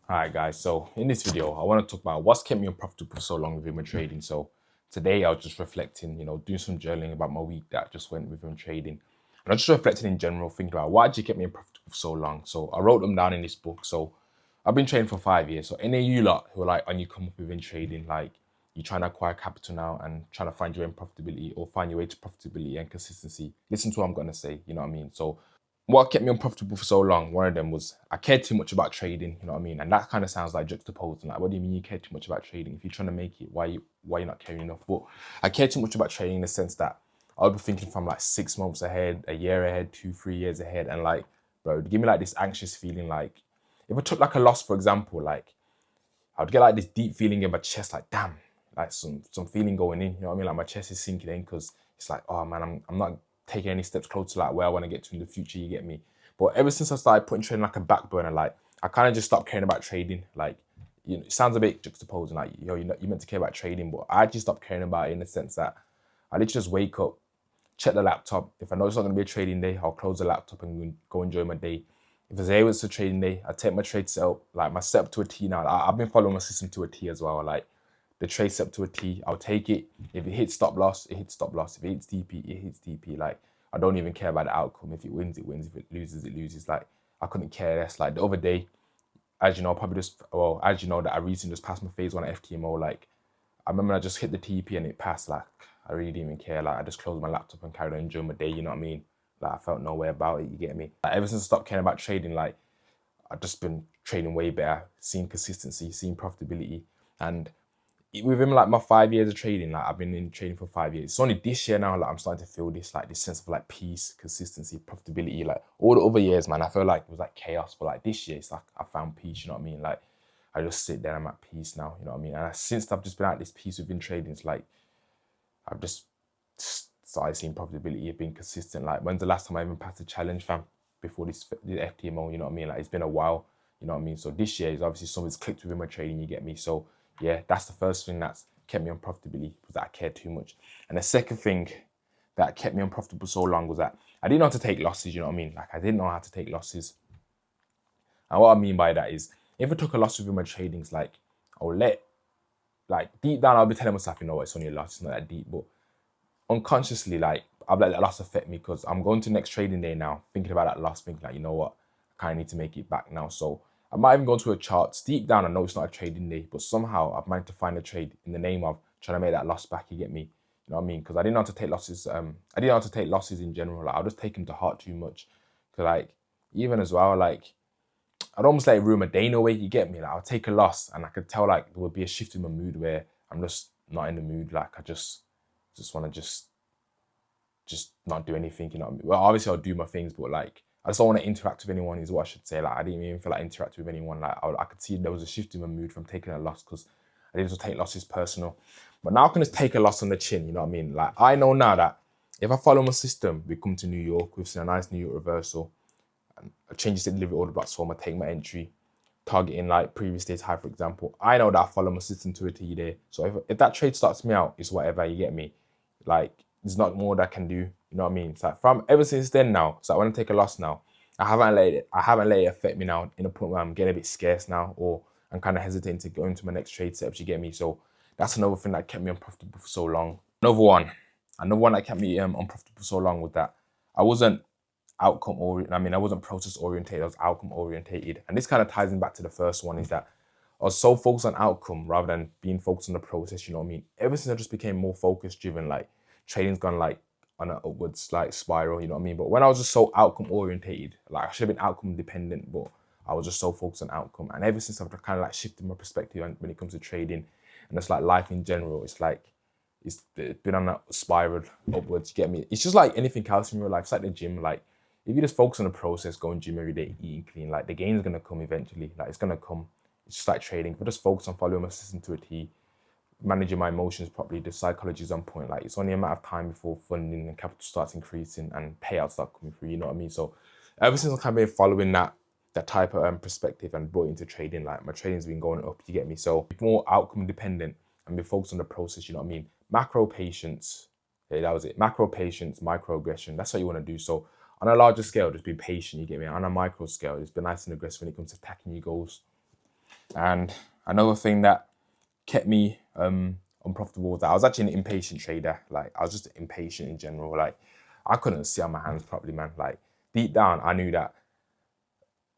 Alright guys, so in this video, I want to talk about what's kept me unprofitable for so long within my trading. So today I was just reflecting, doing some journaling about my week that just went within trading. And I just reflecting in general, thinking about why did you keep me unprofitable for so long? So I wrote them down in this book. So I've been trading for 5 years. So any of you lot who are like, and you come up within trading, like you're trying to acquire capital now and trying to find your own profitability or find your way to profitability and consistency, listen to what I'm going to say, you know what I mean? So what kept me unprofitable for so long, one of them was I cared too much about trading, you know what I mean? And that kind of sounds like juxtaposing. Like, what do you mean you care too much about trading? If you're trying to make it, why you not caring enough? But I care too much about trading in the sense that I'll be thinking from like 6 months ahead, a year ahead, 2, 3 years ahead, and like, bro, give me like this anxious feeling. Like, if I took like a loss, for example, like I would get like this deep feeling in my chest, like damn, like some feeling going in. You know what I mean? Like my chest is sinking in because it's like, oh man, I'm not taking any steps closer to like where I want to get to in the future. You get me? But ever since I started putting trading like a back burner, like I kind of just stopped caring about trading. Like, it sounds a bit juxtaposing. Like, you're meant to care about trading, but I actually stopped caring about it in the sense that I literally just wake up, check the laptop. If I know it's not going to be a trading day, I'll close the laptop and go enjoy my day. If it's a trading day, I take my trade setup, like my setup to a T now. I've been following my system to a T as well. Like the trade setup to a T, I'll take it. If it hits stop loss, it hits stop loss. If it hits TP, it hits TP. Like I don't even care about the outcome. If it wins, it wins. If it loses, it loses. Like I couldn't care less. Like the other day, as you know, as you know that I recently just passed my phase one at FTMO. Like I remember I just hit the TP and it passed. Like I really didn't even care. Like I just closed my laptop and carried on enjoying my day. You know what I mean? Like I felt no way about it. You get me? Like ever since I stopped caring about trading, like I've just been trading way better, seeing consistency, seeing profitability, and within like my 5 years of trading, like I've been in trading for 5 years. It's only this year now, like I'm starting to feel this sense of like peace, consistency, profitability. Like all the other years, man, I felt like it was like chaos, but like this year, it's like I found peace. You know what I mean? Like I just sit there, I'm at peace now. You know what I mean? And since I've just been at this peace within trading, it's like I've just started seeing profitability, being consistent. Like when's the last time I even passed a challenge, fam? Before this FTMO, you know what I mean? Like it's been a while, you know what I mean? So this year is obviously something's clicked within my trading, you get me? So yeah, that's the first thing that's kept me unprofitability, was that I cared too much. And the second thing that kept me unprofitable so long was that I didn't know how to take losses, you know what I mean? Like I didn't know how to take losses. And what I mean by that is if I took a loss within my tradings, like I'll like deep down, I'll be telling myself, you know what, it's only a loss, it's not that deep. But unconsciously, like I've let that loss affect me because I'm going to next trading day now, thinking about that loss, thinking like, you know what, I kind of need to make it back now. So I might even go to a chart. Deep down, I know it's not a trading day, but somehow I've managed to find a trade in the name of trying to make that loss back. You get me? You know what I mean? Because I didn't know how to take losses. I didn't know how to take losses in general. Like I'll just take them to heart too much. Cause like even as well, like I'd almost like ruin my day in a way. You get me? Like I'll take a loss, and I could tell like there would be a shift in my mood where I'm just not in the mood. Like I just want to just not do anything, you know what I mean? Well, obviously I'll do my things, but like I just don't want to interact with anyone is what I should say. Like I didn't even feel like interacting with anyone. Like I could see there was a shift in my mood from taking a loss because I didn't just take losses personal. But now I can just take a loss on the chin, you know what I mean? Like I know now that if I follow my system, we come to New York, we've seen a nice New York reversal, and I change the delivery order blocks form, I take my entry, targeting like previous day's high, for example. I know that I follow my system to a T there. So if that trade starts me out, it's whatever, you get me? Like there's not more that I can do. You know what I mean? It's like from ever since then now. So when I take a loss now, I haven't let it affect me now in a point where I'm getting a bit scarce now, or I'm kind of hesitating to go into my next trade setups. You get me? So that's another thing that kept me unprofitable for so long. Another one that kept me unprofitable for so long was that I wasn't outcome oriented. I mean, I wasn't process oriented. I was outcome orientated, and this kind of ties in back to the first one. Is that I was so focused on outcome rather than being focused on the process. You know what I mean? Ever since I just became more focus driven, like trading's gone like on an upwards like spiral. You know what I mean? But when I was just so outcome orientated, like I should have been outcome dependent, but I was just so focused on outcome. And ever since I've kind of like shifted my perspective when it comes to trading and it's like life in general, it's like it's been on a spiral upwards. You get me? It's just like anything else in real life. It's like the gym. Like if you just focus on the process, going gym every day, eating clean, like the gain is gonna come eventually. Like it's gonna come. It's just like trading. If I just focus on following my system to a T, managing my emotions properly, the psychology is on point. Like it's only a matter of time before funding and capital starts increasing and payouts start coming through. You know what I mean? So ever since I've kind of been following that type of perspective and brought into trading, like my trading's been going up. You get me? So more outcome dependent and be focused on the process. You know what I mean? Macro patience. Yeah, that was it. Macro patience, micro aggression. That's what you want to do. So on a larger scale, just be patient. You get me? On a micro scale, just be nice and aggressive when it comes to attacking your goals. And another thing that kept me unprofitable was that I was actually an impatient trader. Like I was just impatient in general. Like I couldn't sit on my hands properly, man. Like deep down, I knew that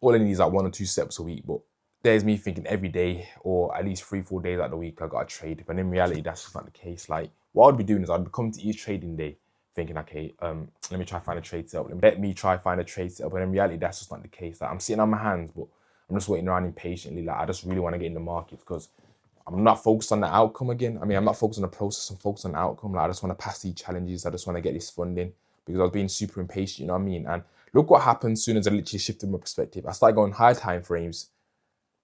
all I need is like 1 or 2 steps a week, but there's me thinking every day or at least 3, 4 days out of the week I got to trade. But in reality, that's just not the case. Like what I'd be doing is I'd be coming to each trading day thinking, okay, let me try find a trade setup. Let me try find a trade setup. But in reality, that's just not the case. Like I'm sitting on my hands, but I'm just waiting around impatiently. Like I just really want to get in the market because I'm not focused on the outcome again. I mean, I'm not focused on the process. I'm focused on the outcome. Like I just want to pass these challenges. I just want to get this funding because I was being super impatient. You know what I mean? And look what happened as soon as I literally shifted my perspective. I started going high time frames.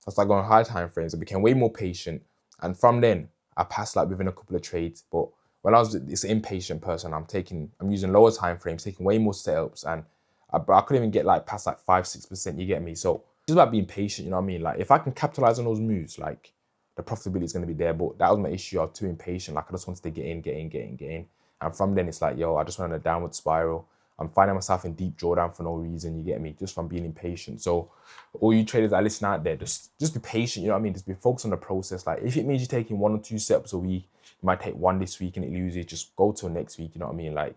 I became way more patient. And from then, I passed like within a couple of trades. But when I was this impatient person, I'm using lower time frames, taking way more setups. And I couldn't even get like past like 5, 6%. You get me? So it's about being patient. You know what I mean? Like if I can capitalize on those moves, like the profitability is going to be there. But that was my issue. I was too impatient. Like I just wanted to get in. And from then, it's like, yo, I just went on a downward spiral. I'm finding myself in deep drawdown for no reason, you get me, just from being impatient. So all you traders that listen out there, just be patient, you know what I mean? Just be focused on the process. Like if it means you're taking 1 or 2 steps a week, you might take one this week and it loses, just go till next week, you know what I mean? Like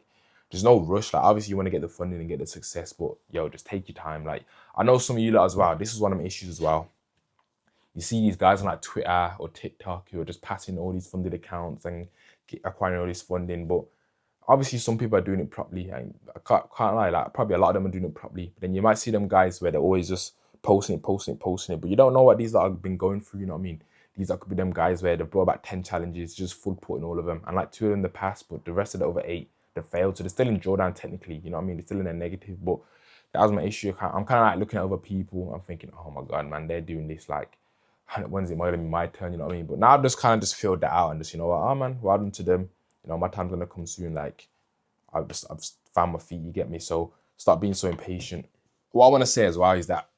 there's no rush. Like obviously you want to get the funding and get the success, but yo, just take your time. Like I know some of you lot as well, this is one of my issues as well. You see these guys on like Twitter or TikTok who are just passing all these funded accounts and acquiring all this funding, but obviously some people are doing it properly. And I can't lie, like probably a lot of them are doing it properly. But then you might see them guys where they're always just posting it. But you don't know what these lot have been going through, you know what I mean? These could be them guys where they've brought about 10 challenges, just full putting all of them. And like 2 of them in the past, but the rest of the other 8, they failed. So they're still in drawdown technically, you know what I mean? They're still in a negative. But that was my issue. I'm kind of like looking at other people. I'm thinking, oh my God, man, they're doing this like, when's it going to be my turn, you know what I mean? But now I've just kind of just filled that out and just, you know what, oh man, well done to them. You know, my time's going to come soon. Like, I've found my feet, you get me? So stop being so impatient. What I want to say as well is that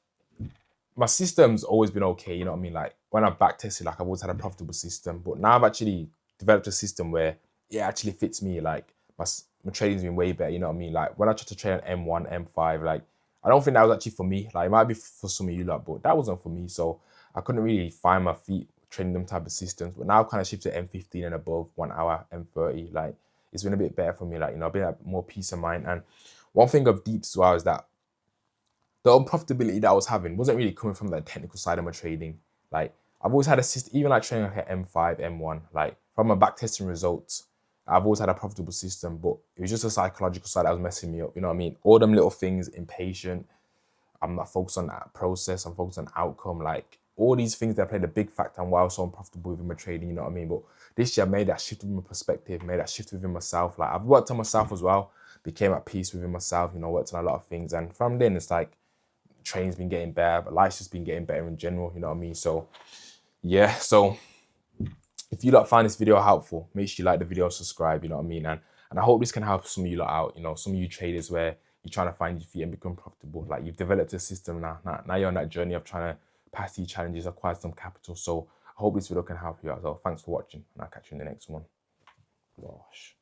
my system's always been okay, you know what I mean? Like when I've back tested, like I've always had a profitable system, but now I've actually developed a system where it actually fits me. Like my trading's been way better, you know what I mean? Like when I tried to trade on M1, M5, like I don't think that was actually for me. Like it might be for some of you lot, but that wasn't for me. So I couldn't really find my feet trading them type of systems. But now I've kind of shifted to M15 and above, 1 hour, M30. Like it's been a bit better for me. Like, you know, I've been at more peace of mind. And one thing of deep as well is that the unprofitability that I was having wasn't really coming from the technical side of my trading. Like I've always had a system, even like trading like M5, M1, like from my back testing results, I've always had a profitable system, but it was just a psychological side that was messing me up. You know what I mean? All them little things, impatient. I'm not focused on that process. I'm focused on outcome. Like all these things that played a big factor on why I was so unprofitable within my trading. You know what I mean? But this year I made that shift within my perspective, made that shift within myself. Like I've worked on myself as well, became at peace within myself. You know, worked on a lot of things, and from then it's like training's been getting better, but life's just been getting better in general. You know what I mean? So yeah. So if you lot find this video helpful, make sure you like the video, subscribe. You know what I mean? And I hope this can help some of you lot out. You know, some of you traders where you're trying to find your feet and become profitable. Like you've developed a system now. Now you're on that journey of trying to pass these challenges, acquire some capital. So I hope this video can help you out. So thanks for watching, and I'll catch you in the next one. Gosh.